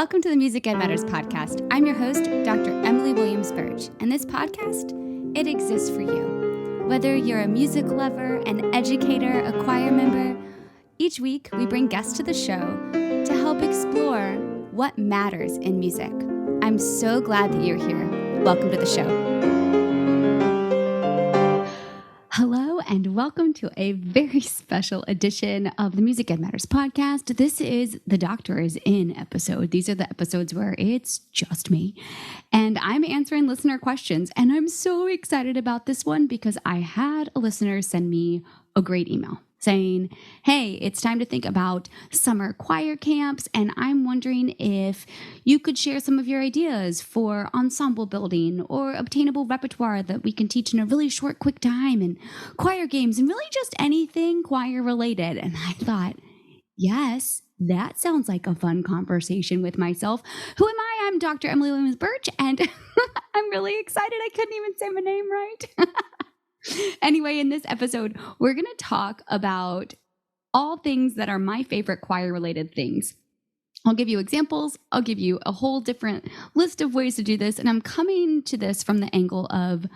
Welcome to the Music Ed Matters podcast. I'm your host, Dr. Emily Williams Birch, and this podcast, it exists for you. Whether you're a music lover, an educator, a choir member, each week we bring guests to the show to help explore what matters in music. I'm so glad that you're here. Welcome to the show. Hello and welcome to a very special edition of the Music Ed Matters podcast. This is the Doctor is In episode. These are the episodes where it's just me and I'm answering listener questions. And I'm so excited about this one because I had a listener send me a great email saying, hey, it's time to think about summer choir camps, and I'm wondering if you could share some of your ideas for ensemble building or obtainable repertoire that we can teach in a really short, quick time, and choir games, and really just anything choir related. And I thought, yes, that sounds like a fun conversation with myself. Who am I? I'm Dr. Emily Williams Birch, and I'm really excited. I couldn't even say my name right. Anyway, in this episode, we're going to talk about all things that are my favorite choir-related things. I'll give you examples. I'll give you a whole different list of ways to do this. And I'm coming to this from the angle of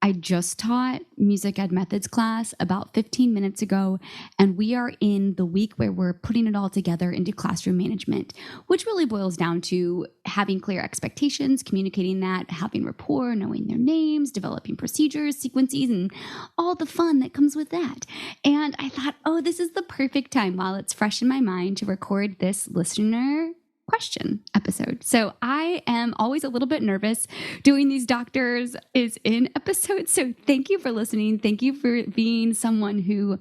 I just taught Music Ed Methods class about 15 minutes ago, and we are in the week where we're putting it all together into classroom management, which really boils down to having clear expectations, communicating that, having rapport, knowing their names, developing procedures, sequences, and all the fun that comes with that. And I thought, oh, this is the perfect time while it's fresh in my mind to record this listener question episode. So I am always a little bit nervous doing these Doctors is In episodes. So thank you for listening. Thank you for being someone who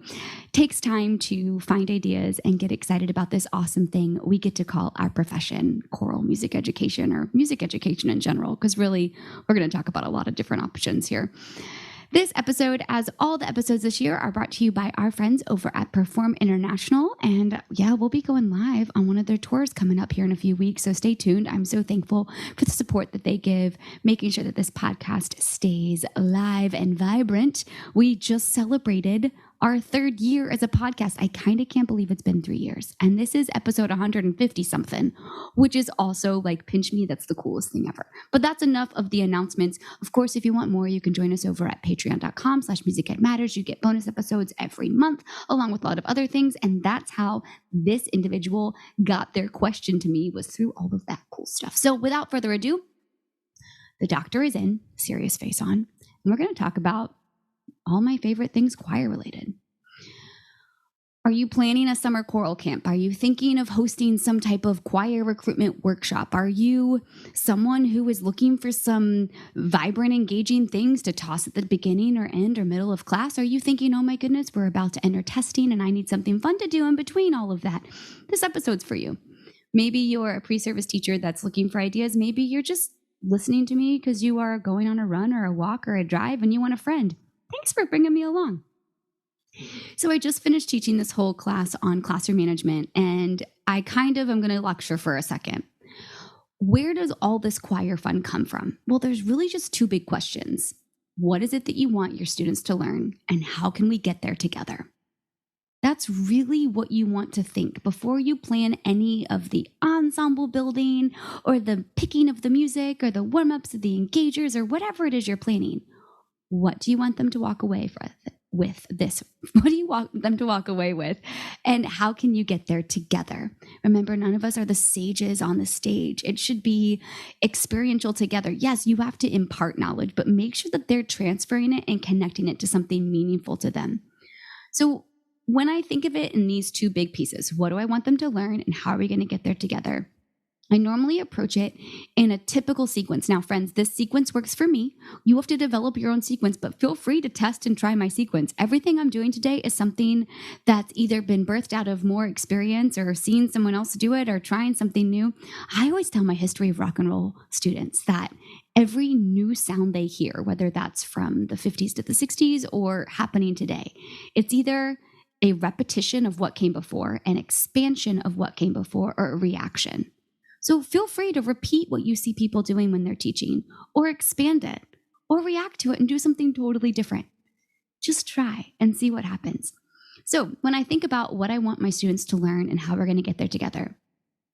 takes time to find ideas and get excited about this awesome thing we get to call our profession, choral music education, or music education in general, because really we're going to talk about a lot of different options here. This episode, as all the episodes this year, are brought to you by our friends over at Perform International. And yeah, we'll be going live on one of their tours coming up here in a few weeks. So stay tuned. I'm so thankful for the support that they give, making sure that this podcast stays live and vibrant. We just celebrated our third year as a podcast. I kind of can't believe it's been 3 years. And this is episode 150 something, which is also like, pinch me, that's the coolest thing ever. But that's enough of the announcements. Of course, if you want more, you can join us over at patreon.com/musicedmatters. You get bonus episodes every month, along with a lot of other things. And that's how this individual got their question to me, was through all of that cool stuff. So without further ado, the Doctor is in, serious face on, and we're going to talk about all my favorite things choir related. Are you planning a summer choral camp? Are you thinking of hosting some type of choir recruitment workshop? Are you someone who is looking for some vibrant, engaging things to toss at the beginning or end or middle of class? Are you thinking, oh my goodness, we're about to enter testing and I need something fun to do in between all of that? This episode's for you. Maybe you're a pre-service teacher that's looking for ideas. Maybe you're just listening to me because you are going on a run or a walk or a drive and you want a friend. Thanks for bringing me along. So I just finished teaching this whole class on classroom management, and I kind of am going to lecture for a second. Where does all this choir fun come from? Well, there's really just two big questions. What is it that you want your students to learn, and how can we get there together? That's really what you want to think before you plan any of the ensemble building or the picking of the music or the warm-ups of the engagers or whatever it is you're planning. What do you want them to walk away with this? What do you want them to walk away with? And how can you get there together? Remember, none of us are the sages on the stage. It should be experiential together. Yes, you have to impart knowledge, but make sure that they're transferring it and connecting it to something meaningful to them. So when I think of it in these two big pieces, what do I want them to learn and how are we going to get there together? I normally approach it in a typical sequence. Now, friends, this sequence works for me. You have to develop your own sequence, but feel free to test and try my sequence. Everything I'm doing today is something that's either been birthed out of more experience or seeing someone else do it or trying something new. I always tell my history of rock and roll students that every new sound they hear, whether that's from the 50s to the 60s or happening today, it's either a repetition of what came before, an expansion of what came before, or a reaction. So feel free to repeat what you see people doing when they're teaching, or expand it, or react to it and do something totally different. Just try and see what happens. So when I think about what I want my students to learn and how we're going to get there together,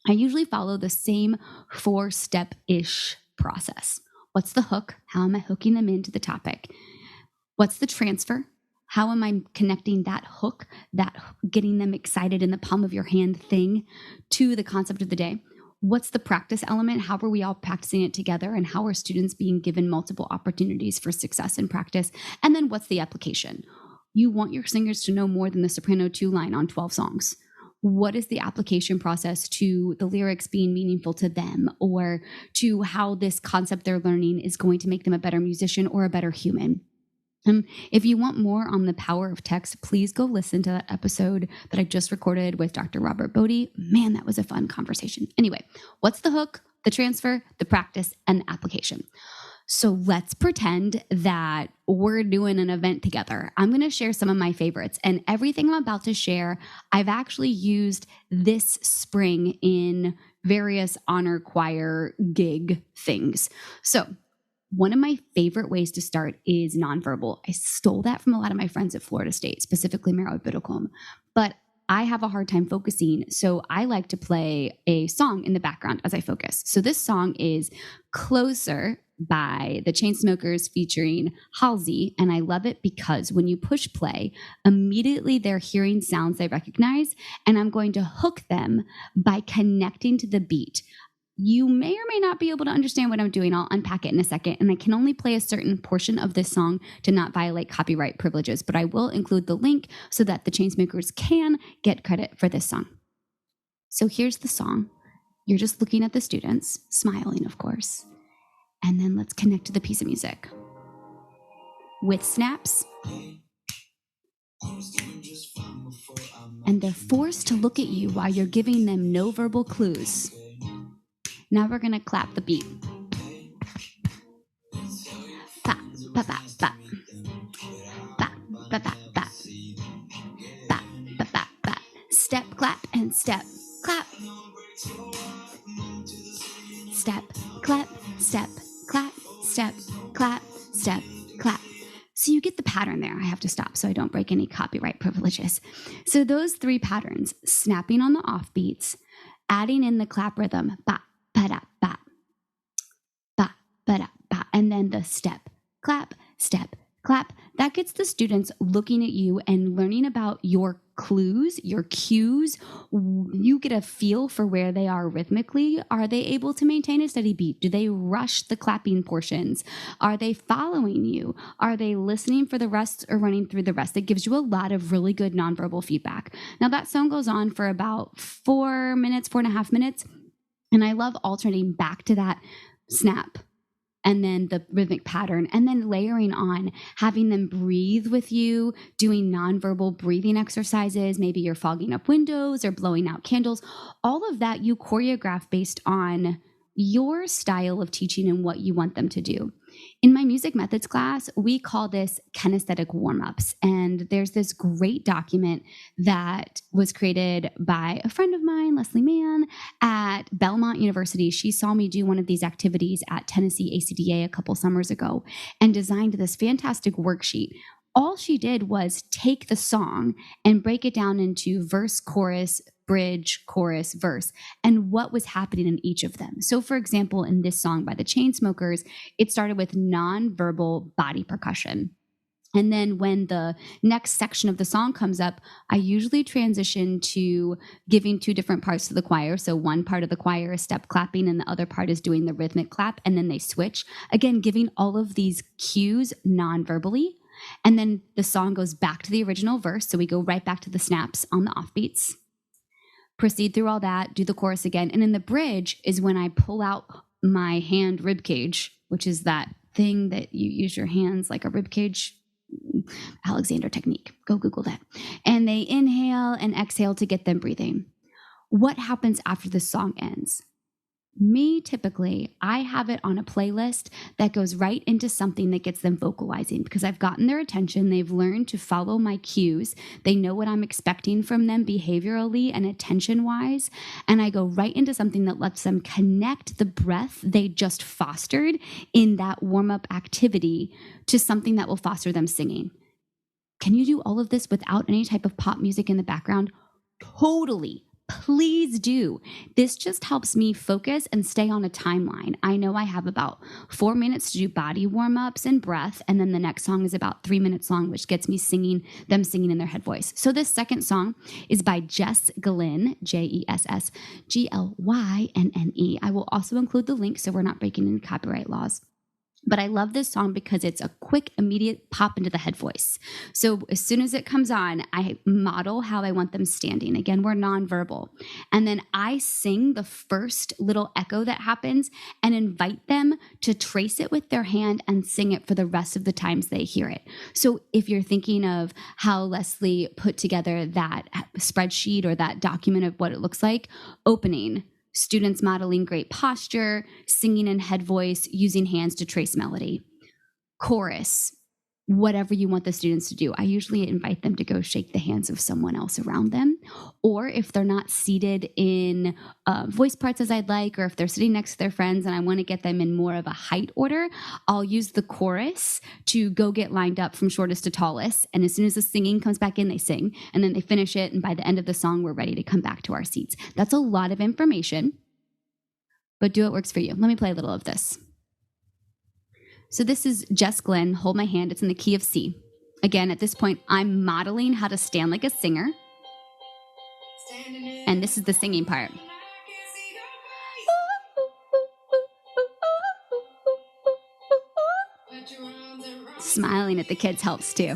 I usually follow the same 4-step-ish process. What's the hook? How am I hooking them into the topic? What's the transfer? How am I connecting that hook, that getting them excited in the palm of your hand thing to the concept of the day? What's the practice element? How are we all practicing it together? And how are students being given multiple opportunities for success in practice? And then what's the application? You want your singers to know more than the soprano 2 line on 12 songs. What is the application process to the lyrics being meaningful to them, or to how this concept they're learning is going to make them a better musician or a better human? If you want more on the power of text, please go listen to that episode that I just recorded with Dr. Robert Bodie. Man, that was a fun conversation. Anyway, what's the hook, the transfer, the practice, and the application? So let's pretend that we're doing an event together. I'm going to share some of my favorites, and everything I'm about to share, I've actually used this spring in various honor choir gig things. So one of my favorite ways to start is nonverbal. I stole that from a lot of my friends at Florida State, specifically Merritt Biddlecombe. But I have a hard time focusing, so I like to play a song in the background as I focus. So this song is Closer by the Chainsmokers featuring Halsey, and I love it because when you push play, immediately they're hearing sounds they recognize, and I'm going to hook them by connecting to the beat. You may or may not be able to understand what I'm doing. I'll unpack it in a second. And I can only play a certain portion of this song to not violate copyright privileges, but I will include the link so that the Chainsmokers can get credit for this song. So here's the song. You're just looking at the students, smiling, of course. And then let's connect to the piece of music. With snaps. And they're forced to look at you while you're giving them no verbal clues. Now we're going to clap the beat. Ba, ba, ba, ba. Ba, ba, ba, ba. Ba, ba, ba, ba. Step, clap, and step, clap. Step, clap, step, clap, step, clap, step, clap. So you get the pattern there. I have to stop so I don't break any copyright privileges. So those 3 patterns, snapping on the offbeats, adding in the clap rhythm, ba, ba-da, ba, ba, ba-da, ba, and then the step, clap, that gets the students looking at you and learning about your clues, your cues. You get a feel for where they are rhythmically. Are they able to maintain a steady beat? Do they rush the clapping portions? Are they following you? Are they listening for the rest or running through the rest? It gives you a lot of really good nonverbal feedback. Now that song goes on for about 4.5 minutes. And I love alternating back to that snap and then the rhythmic pattern, and then layering on, having them breathe with you, doing nonverbal breathing exercises. Maybe you're fogging up windows or blowing out candles. All of that you choreograph based on your style of teaching and what you want them to do. In my music methods class, we call this kinesthetic warm-ups. And there's this great document that was created by a friend of mine, Leslie Mann, at Belmont University. She saw me do one of these activities at Tennessee ACDA a couple summers ago and designed this fantastic worksheet. All she did was take the song and break it down into verse, chorus, bridge, chorus, verse, and what was happening in each of them. So for example, in this song by the Chainsmokers, it started with non-verbal body percussion. And then when the next section of the song comes up, I usually transition to giving 2 different parts to the choir. So one part of the choir is step clapping and the other part is doing the rhythmic clap, and then they switch. Again, giving all of these cues non-verbally. And then the song goes back to the original verse. So we go right back to the snaps on the offbeats. Proceed through all that, do the chorus again. And in the bridge is when I pull out my hand rib cage, which is that thing that you use your hands like a rib cage, Alexander technique. Go Google that. And they inhale and exhale to get them breathing. What happens after the song ends? Me, typically, I have it on a playlist that goes right into something that gets them vocalizing because I've gotten their attention. They've learned to follow my cues. They know what I'm expecting from them behaviorally and attention-wise. And I go right into something that lets them connect the breath they just fostered in that warm-up activity to something that will foster them singing. Can you do all of this without any type of pop music in the background? Totally please do. This just helps me focus and stay on a timeline. I know I have about 4 minutes to do body warm-ups and breath, and then the next song is about 3 minutes long, which gets me singing in their head voice. So this second song is by Jess Glynne, JessGlynne. I will also include the link so we're not breaking any copyright laws. But I love this song because it's a quick, immediate pop into the head voice. So as soon as it comes on, I model how I want them standing. Again, we're nonverbal. And then I sing the first little echo that happens and invite them to trace it with their hand and sing it for the rest of the times they hear it. So if you're thinking of how Leslie put together that spreadsheet or that document of what it looks like, opening, students modeling great posture, singing in head voice, using hands to trace melody. Chorus, whatever you want the students to do. I usually invite them to go shake the hands of someone else around them. Or if they're not seated in voice parts as I'd like, or if they're sitting next to their friends and I want to get them in more of a height order, I'll use the chorus to go get lined up from shortest to tallest. And as soon as the singing comes back in, they sing. And then they finish it. And by the end of the song, we're ready to come back to our seats. That's a lot of information, but do what works for you. Let me play a little of this. So this is Jess Glynne, Hold My Hand. It's in the key of C. Again, at this point, I'm modeling how to stand like a singer. And this is the singing part. Smiling at the kids helps too.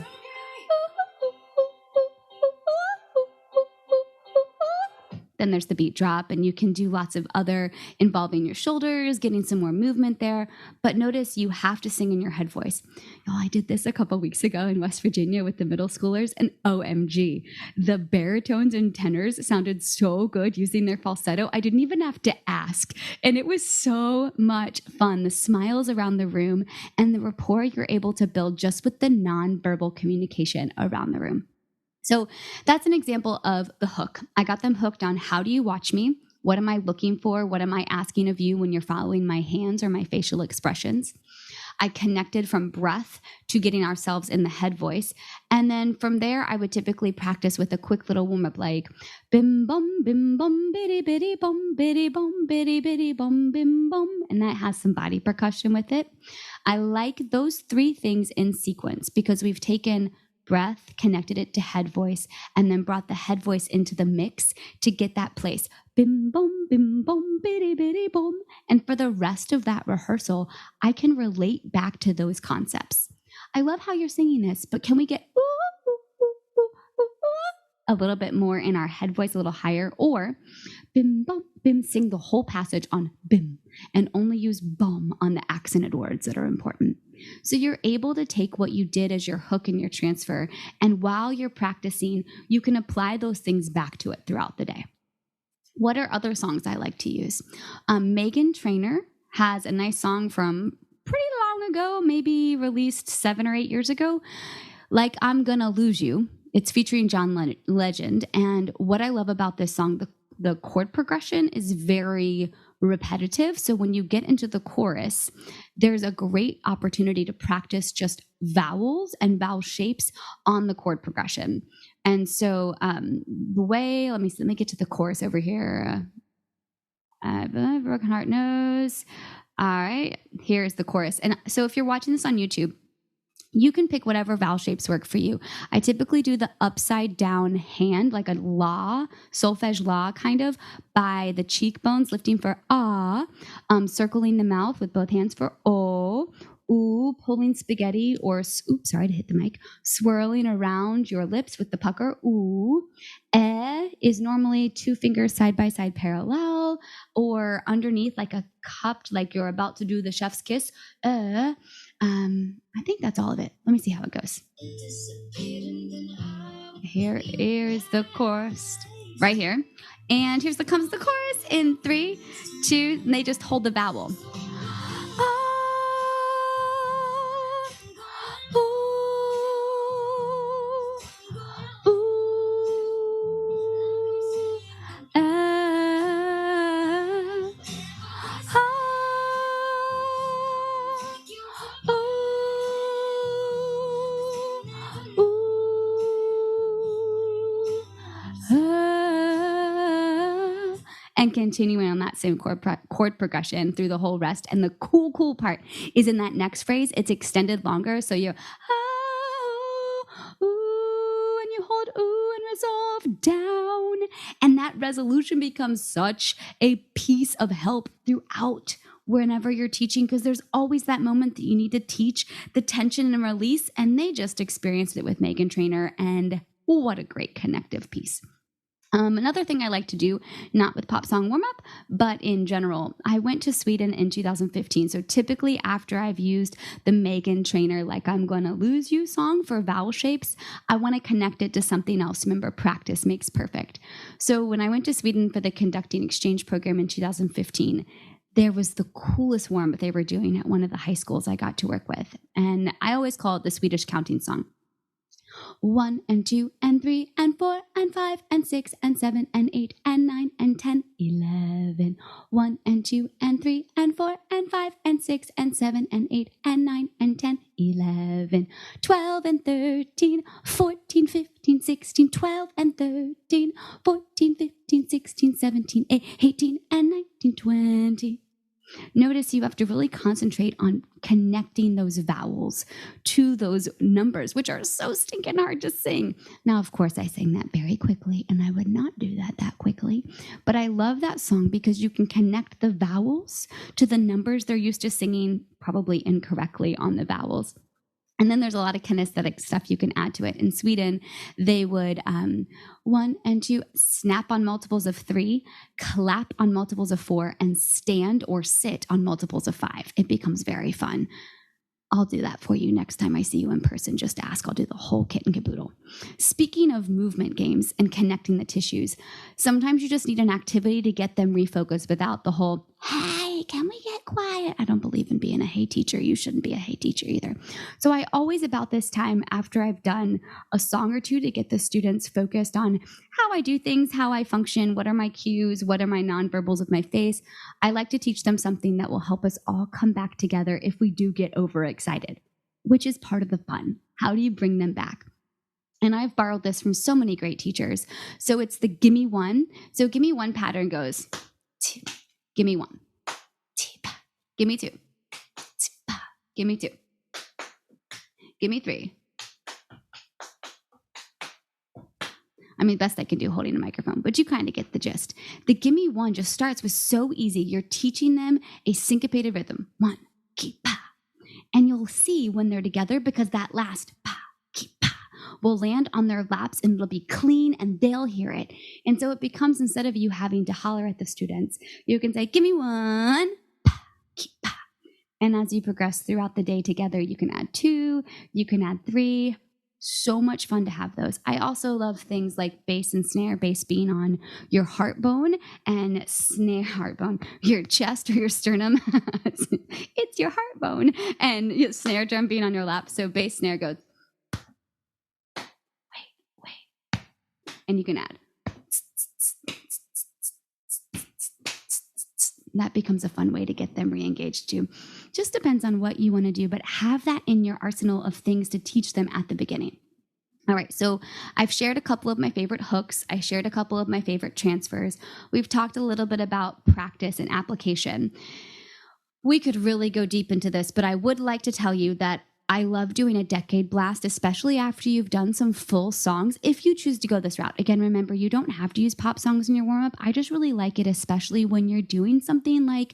Then there's the beat drop, and you can do lots of other involving your shoulders, getting some more movement there. But notice you have to sing in your head voice. Oh, I did this a couple weeks ago in West Virginia with the middle schoolers, and OMG, the baritones and tenors sounded so good using their falsetto. I didn't even have to ask, and it was so much fun. The smiles around the room and the rapport you're able to build just with the nonverbal communication around the room. So that's an example of the hook. I got them hooked on how do you watch me? What am I looking for? What am I asking of you when you're following my hands or my facial expressions? I connected from breath to getting ourselves in the head voice. And then from there, I would typically practice with a quick little warm up like bim bum biddy biddy bum biddy bum bim bum. And that has some body percussion with it. I like those three things in sequence because we've taken breath, connected it to head voice, and then brought the head voice into the mix to get that place. Bim bum, biddy biddy bum. And for the rest of that rehearsal, I can relate back to those concepts. I love how you're singing this, but can we get a little bit more in our head voice, a little higher? Or bim bum, bim, sing the whole passage on bim and only use bum on the accented words that are important. So you're able to take what you did as your hook and your transfer, and while you're practicing, you can apply those things back to it throughout the day. What are other songs I like to use? Meghan Trainor has a nice song from pretty long ago, maybe released 7 or 8 years ago, like I'm Gonna Lose You. It's featuring John Legend, and what I love about this song, the chord progression is very repetitive. So when you get into the chorus, there's a great opportunity to practice just vowels and vowel shapes on the chord progression. And so the way, let me get to the chorus over here. Broken Heart Knows. All right, here's the chorus. And so if you're watching this on YouTube, you can pick whatever vowel shapes work for you. I typically do the upside down hand, like a la, solfege la kind of, by the cheekbones, lifting for ah, circling the mouth with both hands for o, ooh, pulling spaghetti, or, oops, sorry to hit the mic, swirling around your lips with the pucker, ooh. Is normally 2 fingers side by side parallel, or underneath like a cupped, like you're about to do the chef's kiss, I think that's all of it. Let me see how it goes. Here is the chorus right here. And comes the chorus in 3, 2, and they just hold the vowel. and continuing on that same chord progression through the whole rest. And the cool part is in that next phrase, it's extended longer. So you're, ooh, and you hold ooh and resolve down. And that resolution becomes such a piece of help throughout whenever you're teaching, because there's always that moment that you need to teach the tension and release. And they just experienced it with Megan Trainor, and what a great connective piece. Another thing I like to do, not with pop song warm up, but in general, I went to Sweden in 2015. So typically after I've used the Megan Trainor, like I'm Gonna Lose You song for vowel shapes, I want to connect it to something else. Remember, practice makes perfect. So when I went to Sweden for the conducting exchange program in 2015, there was the coolest warm up they were doing at one of the high schools I got to work with. And I always call it the Swedish counting song. 1 and 2 and 3 and 4 and 5 and 6 and 7 and 8 and 9 and 10, 11. 1 and 2 and 3 and 4 and 5 and 6 and 7 and 8 and 9 and 10, 11. 12 and 13, 14, 15, 16, 12 and 13, 14, 15, 16, 17, 18 and 19, 20. Notice you have to really concentrate on connecting those vowels to those numbers, which are so stinking hard to sing. Now, of course, I sang that very quickly, and I would not do that quickly. But I love that song because you can connect the vowels to the numbers they're used to singing, probably incorrectly on the vowels. And then there's a lot of kinesthetic stuff you can add to it. In Sweden, they would 1 and 2 snap on multiples of 3, clap on multiples of 4, and stand or sit on multiples of 5. It becomes very fun. I'll do that for you next time I see you in person. Just ask. I'll do the whole kit and caboodle. Speaking of movement games and connecting the tissues, sometimes you just need an activity to get them refocused without the whole, hey, can we get quiet? I don't believe in being a hey teacher. You shouldn't be a hey teacher either. So I always, about this time, after I've done a song or two to get the students focused on how I do things, how I function, what are my cues, what are my nonverbals of my face, I like to teach them something that will help us all come back together if we do get overexcited, which is part of the fun. How do you bring them back? And I've borrowed this from so many great teachers. So it's the gimme one. So gimme one pattern goes, gimme 1, gimme 2, gimme 2, gimme 3. I mean, best I can do holding a microphone, but you kind of get the gist. The gimme 1 just starts with so easy. You're teaching them a syncopated rhythm. 1, ki, pa. And you'll see when they're together, because that last pa, ki, pa will land on their laps and it'll be clean and they'll hear it. And so it becomes, instead of you having to holler at the students, you can say, gimme 1, pa, ki, pa. And as you progress throughout the day together, you can add 2, you can add 3. So much fun to have those. I also love things like bass and snare, bass being on your heart bone and snare, heart bone, your chest or your sternum. It's your heart bone. And your snare drum being on your lap. So bass snare goes, wait. And you can add. That becomes a fun way to get them re-engaged too. Just depends on what you want to do, but have that in your arsenal of things to teach them at the beginning. All right, so I've shared a couple of my favorite hooks. I shared a couple of my favorite transfers. We've talked a little bit about practice and application. We could really go deep into this, but I would like to tell you that I love doing a decade blast, especially after you've done some full songs, if you choose to go this route. Again, remember, you don't have to use pop songs in your warm-up. I just really like it, especially when you're doing something like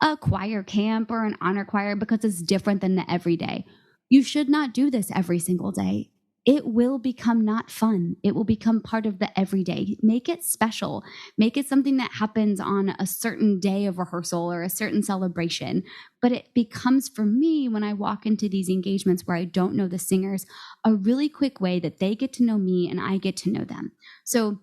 a choir camp or an honor choir, because it's different than the everyday. You should not do this every single day. It will become not fun. It will become part of the everyday. Make it special. Make it something that happens on a certain day of rehearsal or a certain celebration. But it becomes, for me, when I walk into these engagements where I don't know the singers, a really quick way that they get to know me and I get to know them. So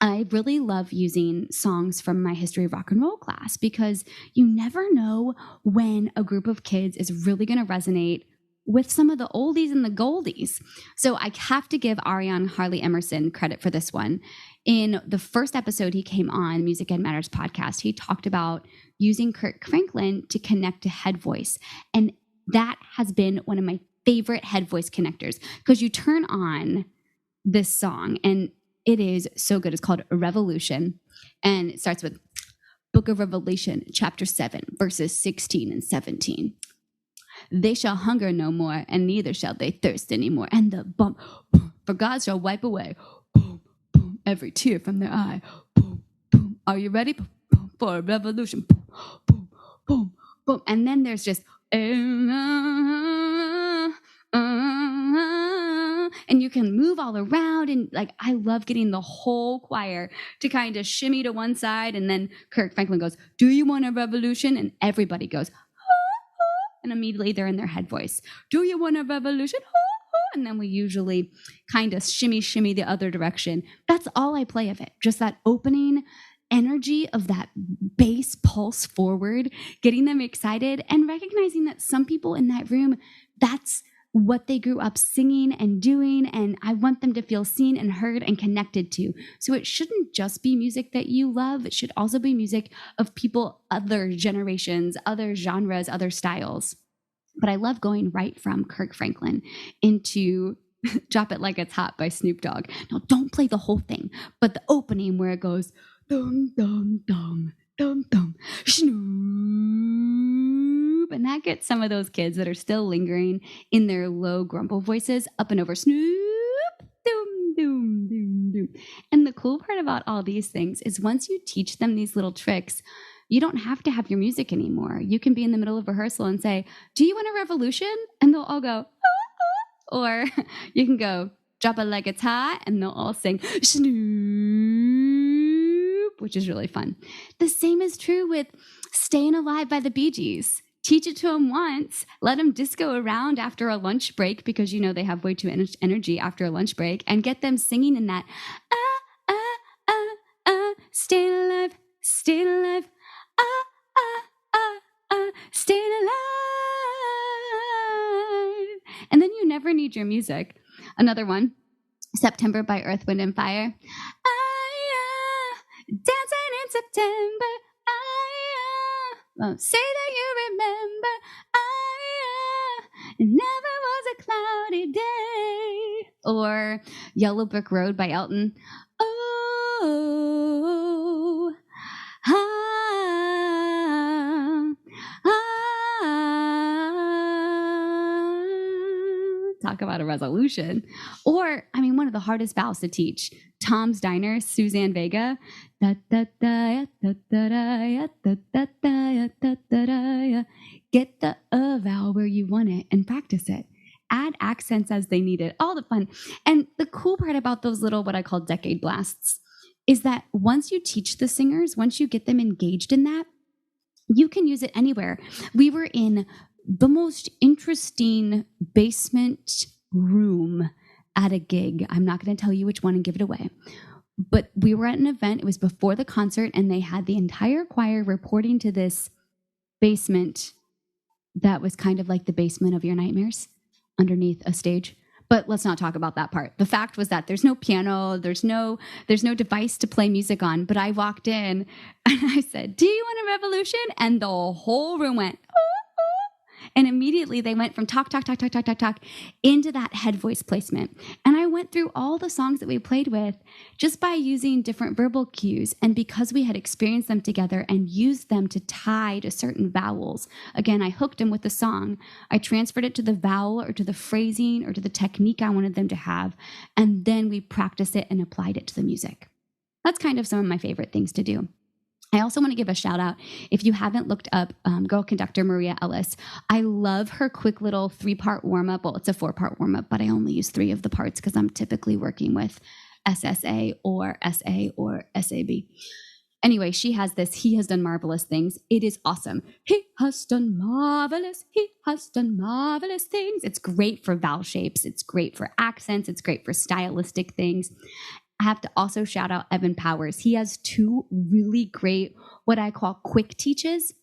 I really love using songs from my history of rock and roll class, because you never know when a group of kids is really going to resonate with some of the oldies and the goldies. So I have to give Ariane Harley Emerson credit for this one. In the first episode he came on, Music Ed Matters podcast, he talked about using Kirk Franklin to connect to head voice. And that has been one of my favorite head voice connectors, because you turn on this song and it is so good. It's called Revolution. And it starts with Book of Revelation, chapter 7, verses 16 and 17. They shall hunger no more, and neither shall they thirst anymore. And the bump, boom, for God shall wipe away, boom, boom, every tear from their eye. Boom, boom. Are you ready? Boom, boom, for a revolution. Boom, boom, boom, boom. And then there's just, and you can move all around. And like, I love getting the whole choir to kind of shimmy to one side. And then Kirk Franklin goes, do you want a revolution? And everybody goes, and immediately they're in their head voice. Do you want a revolution? And then we usually kind of shimmy the other direction. That's all I play of it. Just that opening energy of that bass pulse forward, getting them excited and recognizing that some people in that room, that's what they grew up singing and doing. And I want them to feel seen and heard and connected to. So it shouldn't just be music that you love. It should also be music of people, other generations, other genres, other styles. But I love going right from Kirk Franklin into Drop It Like It's Hot by Snoop Dogg. Now, don't play the whole thing, but the opening where it goes, dum, dum, dum, dum, dum, Snoop. And that gets some of those kids that are still lingering in their low grumble voices up and over Snoop, doom, doom, doom, doom. And the cool part about all these things is once you teach them these little tricks, you don't have to have your music anymore. You can be in the middle of rehearsal and say, do you want a revolution? And they'll all go, or you can go, drop it like it's hot, and they'll all sing, Snoop, which is really fun. The same is true with Staying Alive by the Bee Gees. Teach it to them once, let them disco around after a lunch break because you know they have way too much energy after a lunch break, and get them singing in that, stay alive, stay alive, stay alive. And then you never need your music. Another one, September by Earth, Wind, and Fire. Dancing in September. Say that you remember. It never was a cloudy day. Or Yellow Brick Road by Elton. Oh, talk about a resolution. Or, I mean, one of the hardest vowels to teach, Tom's Diner, Suzanne Vega. Get the vowel where you want it and practice it. Add accents as they need it. All the fun. And the cool part about those little, what I call decade blasts, is that once you teach the singers, once you get them engaged in that, you can use it anywhere. We were in the most interesting basement room at a gig. I'm not going to tell you which one and give it away. But we were at an event. It was before the concert, and they had the entire choir reporting to this basement that was kind of like the basement of your nightmares underneath a stage. But let's not talk about that part. The fact was that there's no piano, there's no device to play music on. But I walked in and I said, do you want a revolution? And the whole room went, oh. And immediately they went from talk into that head voice placement. And I went through all the songs that we played with just by using different verbal cues. And because we had experienced them together and used them to tie to certain vowels, again, I hooked them with the song. I transferred it to the vowel or to the phrasing or to the technique I wanted them to have. And then we practiced it and applied it to the music. That's kind of some of my favorite things to do. I also want to give a shout out. If you haven't looked up girl conductor Maria Ellis, I love her quick little 3-part warm-up. Well, it's a 4-part warm-up, but I only use 3 of the parts because I'm typically working with SSA or SA or SAB. Anyway, she has this, he has done marvelous things. It is awesome. He has done marvelous things. It's great for vowel shapes. It's great for accents. It's great for stylistic things. I have to also shout out Evan Powers. He has 2 really great, what I call quick teaches.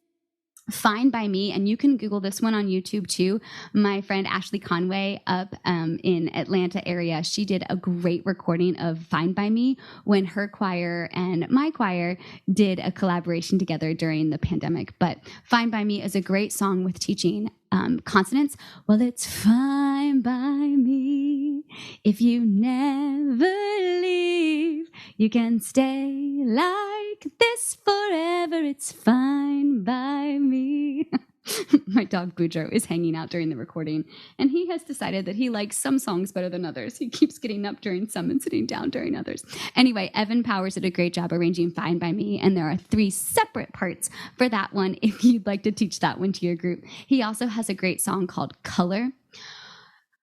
Fine by Me, and you can Google this one on YouTube too. My friend Ashley Conway up in Atlanta area, she did a great recording of Fine by Me when her choir and my choir did a collaboration together during the pandemic. But Fine by Me is a great song with teaching consonants. Well, it's fine by me if you never leave. You can stay like like this forever, it's fine by me. My dog Boudreaux is hanging out during the recording, and he has decided that he likes some songs better than others. He keeps getting up during some and sitting down during others. Anyway, Evan Powers did a great job arranging Fine by Me, and there are 3 separate parts for that one if you'd like to teach that one to your group. He also has a great song called Color.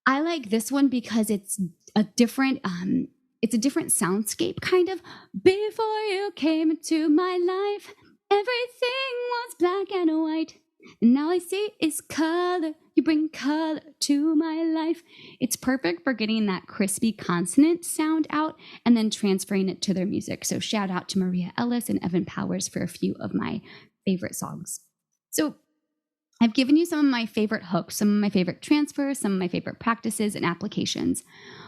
I like this one because it's a different soundscape, kind of. Before you came into my life, everything was black and white. And all I see is color. You bring color to my life. It's perfect for getting that crispy consonant sound out and then transferring it to their music. So shout out to Maria Ellis and Evan Powers for a few of my favorite songs. So I've given you some of my favorite hooks, some of my favorite transfers, some of my favorite practices and applications.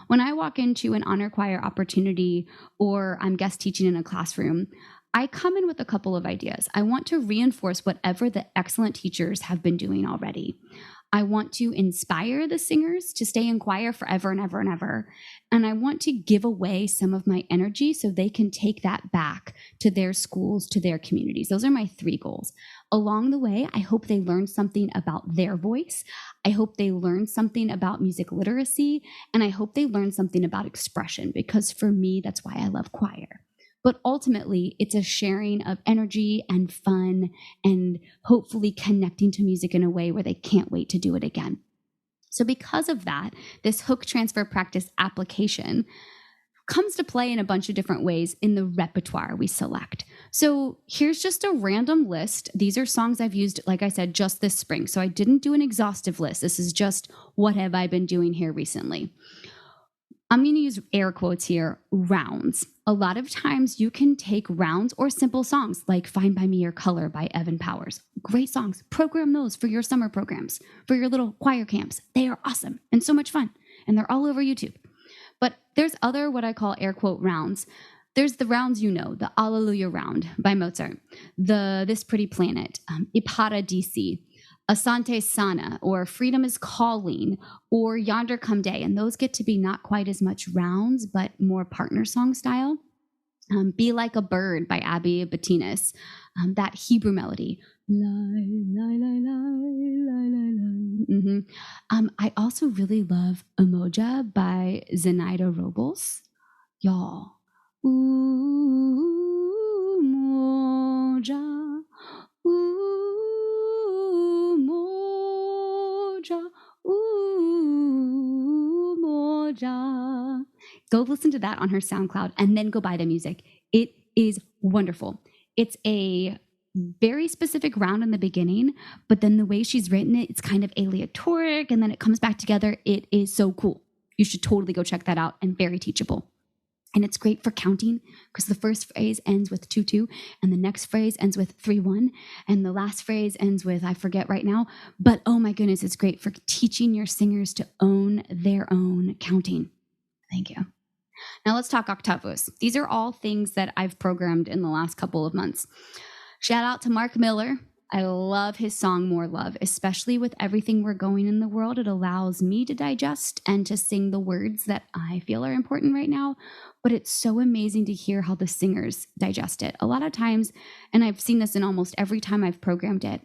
When I walk into an honor choir opportunity or I'm guest teaching in a classroom, I come in with a couple of ideas. I want to reinforce whatever the excellent teachers have been doing already. I want to inspire the singers to stay in choir forever and ever and ever. And I want to give away some of my energy so they can take that back to their schools, to their communities. Those are my 3 goals. Along the way, I hope they learn something about their voice. I hope they learn something about music literacy. And I hope they learn something about expression, because for me, that's why I love choir. But ultimately, it's a sharing of energy and fun and hopefully connecting to music in a way where they can't wait to do it again. So because of that, this hook transfer practice application comes to play in a bunch of different ways in the repertoire we select. So here's just a random list. These are songs I've used, like I said, just this spring. So I didn't do an exhaustive list. This is just what have I been doing here recently. I'm going to use air quotes here, rounds. A lot of times you can take rounds or simple songs like Fine by Me or Color by Evan Powers. Great songs. Program those for your summer programs, for your little choir camps. They are awesome and so much fun. And they're all over YouTube. But there's other what I call air quote rounds. There's the rounds the Alleluia round by Mozart, the This Pretty Planet, Ipara DC, Asante Sana, or Freedom is Calling, or Yonder Come Day. And those get to be not quite as much rounds, but more partner song style. Be Like a Bird by Abby Batinas, that Hebrew melody. I also really love Umoja by Zenaida Robles. Y'all. Umoja. Umoja. Go listen to that on her SoundCloud and then go buy the music. It is wonderful. It's a very specific round in the beginning, but then the way she's written it, it's kind of aleatoric and then it comes back together. It is so cool. You should totally go check that out, and very teachable. And it's great for counting because the first phrase ends with 2-2 and the next phrase ends with 3-1 and the last phrase ends with, I forget right now, but oh my goodness, it's great for teaching your singers to own their own counting. Thank you. Now let's talk octavos. These are all things that I've programmed in the last couple of months. Shout out to Mark Miller. I love his song, More Love, especially with everything we're going in the world. It allows me to digest and to sing the words that I feel are important right now. But it's so amazing to hear how the singers digest it. A lot of times, and I've seen this in almost every time I've programmed it,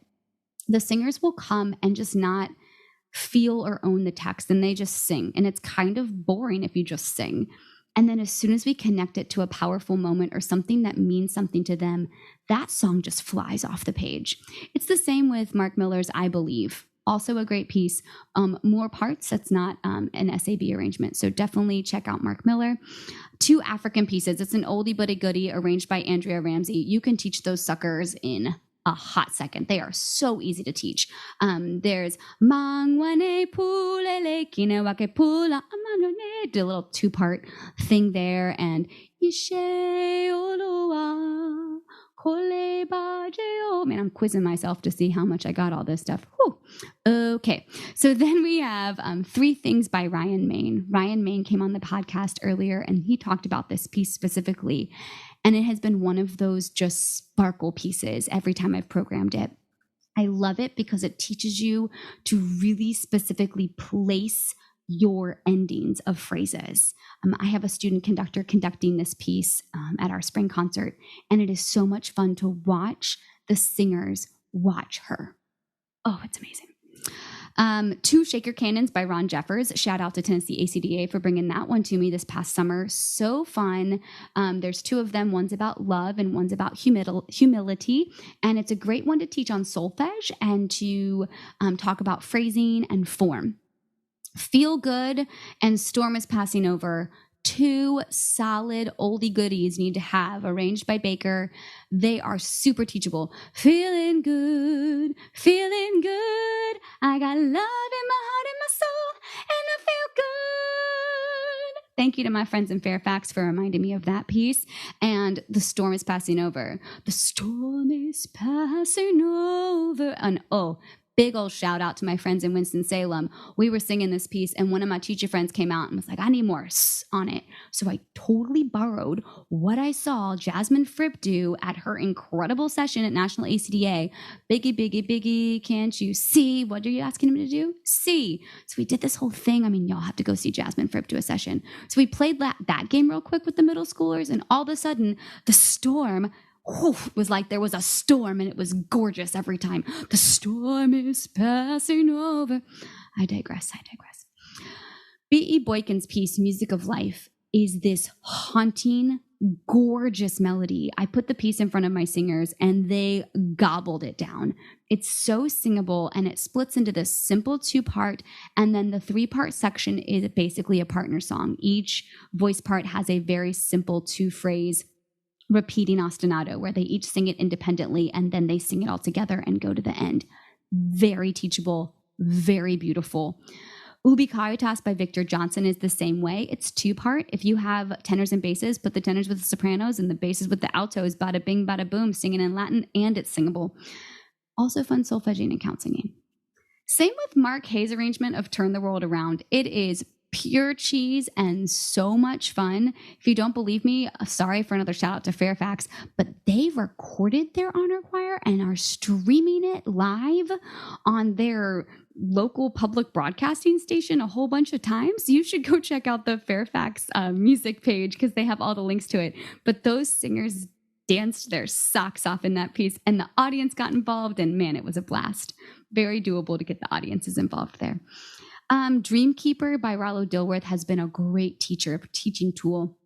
the singers will come and just not feel or own the text, and they just sing. And it's kind of boring if you just sing. And then as soon as we connect it to a powerful moment or something that means something to them, that song just flies off the page. It's the same with Mark Miller's I Believe. Also a great piece. More parts, that's not an SAB arrangement. So definitely check out Mark Miller. 2 African pieces. It's an oldie but a goodie arranged by Andrea Ramsey. You can teach those suckers in a hot second. They are so easy to teach. There's Mangwane Pulele Kinewake Pula Amanone. Do a little 2-part thing there. And Ishe Oloa Kole Bajeo. Man, I'm quizzing myself to see how much I got all this stuff. Whew. Okay. So then we have 3 things by Ryan Main. Ryan Main came on the podcast earlier and he talked about this piece specifically. And it has been one of those just sparkle pieces every time I've programmed it. I love it because it teaches you to really specifically place your endings of phrases. I have a student conductor conducting this piece at our spring concert, and it is so much fun to watch the singers watch her. Oh, it's amazing. Two Shaker Cannons by Ron Jeffers. Shout out to Tennessee ACDA for bringing that one to me this past summer. So fun. There's two of them. One's about love and one's about humility. And it's a great one to teach on solfege and to talk about phrasing and form. Feel Good and Storm is Passing Over. Two solid oldie goodies need to have, arranged by Baker. They are super teachable. Feeling good, feeling good. I got love in my heart and my soul, and I feel good. Thank you to my friends in Fairfax for reminding me of that piece. And The Storm is Passing Over. The storm is passing over. And big old shout out to my friends in Winston-Salem. We were singing this piece and one of my teacher friends came out and was like, I need more S on it. So I totally borrowed what I saw Jasmine Fripp do at her incredible session at National ACDA. Biggie, biggie, biggie, can't you see? What are you asking him to do? See. So we did this whole thing. I mean, y'all have to go see Jasmine Fripp do a session. So we played that game real quick with the middle schoolers, and all of a sudden the storm was like there was a storm, and it was gorgeous every time. The storm is passing over. I digress. B.E. Boykin's piece, Music of Life, is this haunting, gorgeous melody. I put the piece in front of my singers, and they gobbled it down. It's so singable, and it splits into this simple 2-part, and then the 3-part section is basically a partner song. Each voice part has a very simple 2-phrase repeating ostinato where they each sing it independently and then they sing it all together and go to the end. Very teachable, very beautiful. Ubi Caritas by Victor Johnson is the same way. It's 2-part. If you have tenors and basses, put the tenors with the sopranos and the basses with the altos, bada bing, bada boom, singing in Latin, and it's singable. Also fun solfegging and count singing. Same with Mark Hayes' arrangement of Turn the World Around. It is pure cheese and so much fun. If you don't believe me, sorry for another shout out to Fairfax, but they recorded their honor choir and are streaming it live on their local public broadcasting station a whole bunch of times. You should go check out the Fairfax music page because they have all the links to it. But those singers danced their socks off in that piece, and the audience got involved, and man, it was a blast. Very doable to get the audiences involved there. Dreamkeeper by Rollo Dilworth has been a great teaching tool.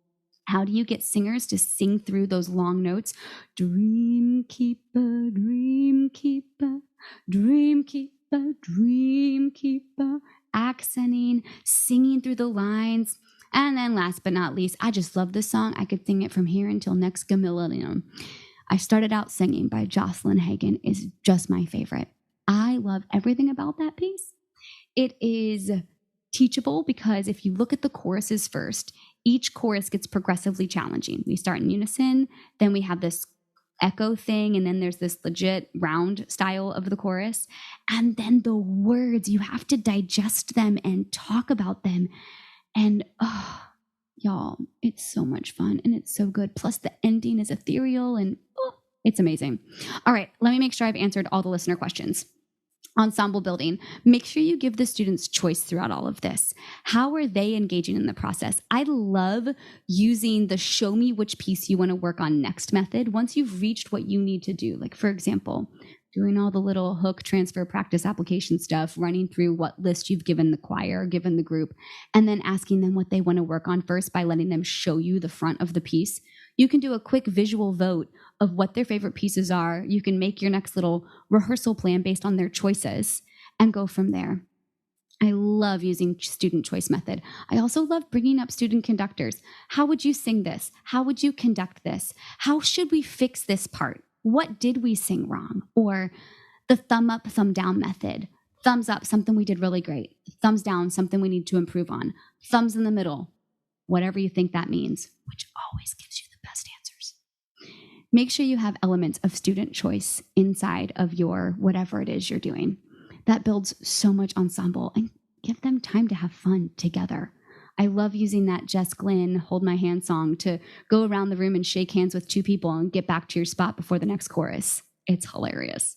How do you get singers to sing through those long notes? Dreamkeeper, dreamkeeper, dreamkeeper, dreamkeeper, accenting, singing through the lines. And then last but not least, I just love this song. I could sing it from here until next millennium. I Started Out Singing by Jocelyn Hagan is just my favorite. I love everything about that piece. It is teachable because if you look at the choruses first, each chorus gets progressively challenging. We start in unison, then we have this echo thing, and then there's this legit round style of the chorus. And then the words, you have to digest them and talk about them. And y'all, it's so much fun and it's so good. Plus the ending is ethereal and it's amazing. All right, let me make sure I've answered all the listener questions. Ensemble building. Make sure you give the students choice throughout all of this. How are they engaging in the process? I love using the show me which piece you want to work on next method once you've reached what you need to do. Like, for example, doing all the little hook, transfer, practice, application stuff, running through what list you've given the choir, given the group, and then asking them what they want to work on first by letting them show you the front of the piece. You can do a quick visual vote of what their favorite pieces are. You can make your next little rehearsal plan based on their choices and go from there. I love using student choice method. I also love bringing up student conductors. How would you sing this? How would you conduct this? How should we fix this part? What did we sing wrong? Or the thumb up, thumb down method. Thumbs up, something we did really great. Thumbs down, something we need to improve on. Thumbs in the middle, whatever you think that means, which always gives you the best answers. Make sure you have elements of student choice inside of your whatever it is you're doing. That builds so much ensemble, and give them time to have fun together. I love using that Jess Glynn Hold My Hand song to go around the room and shake hands with two people and get back to your spot before the next chorus. It's hilarious.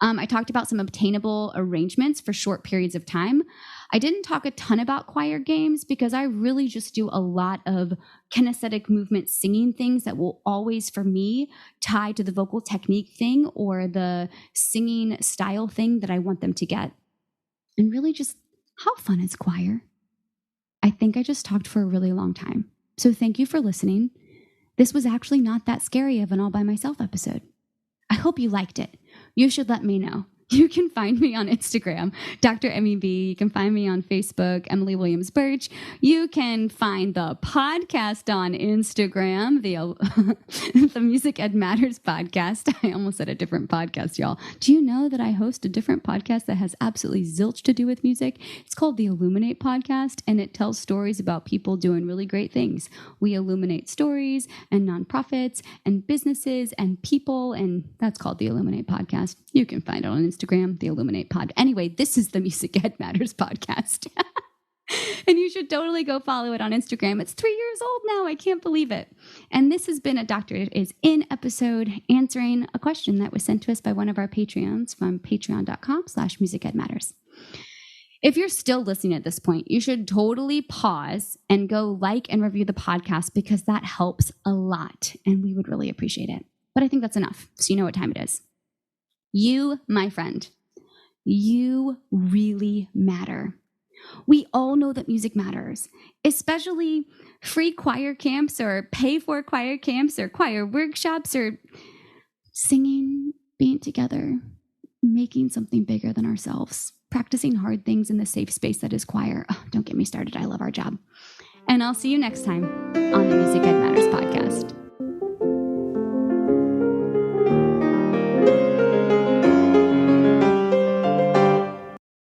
I talked about some obtainable arrangements for short periods of time. I didn't talk a ton about choir games because I really just do a lot of kinesthetic movement singing things that will always, for me, tie to the vocal technique thing or the singing style thing that I want them to get. And really just, how fun is choir? I think I just talked for a really long time. So thank you for listening. This was actually not that scary of an all by myself episode. I hope you liked it. You should let me know. You can find me on Instagram, Dr. MEB. You can find me on Facebook, Emily Williams Birch. You can find the podcast on Instagram, the Music Ed Matters podcast. I almost said a different podcast, y'all. Do you know that I host a different podcast that has absolutely zilch to do with music? It's called the Illuminate Podcast, and it tells stories about people doing really great things. We illuminate stories and nonprofits and businesses and people, and that's called the Illuminate Podcast. You can find it on Instagram, the Illuminate Pod. Anyway, this is the Music Ed Matters podcast. And you should totally go follow it on Instagram. It's 3 years old now. I can't believe it. And this has been a Doctor Is In episode answering a question that was sent to us by one of our Patreons from patreon.com/musicedmatters. If you're still listening at this point, you should totally pause and go like and review the podcast because that helps a lot and we would really appreciate it. But I think that's enough. So you know what time it is. You, my friend, you really matter. We all know that music matters, especially free choir camps or pay for choir camps or choir workshops or singing, being together, making something bigger than ourselves, practicing hard things in the safe space that is choir. Oh, don't get me started. I love our job. And I'll see you next time on the Music Ed Matters podcast.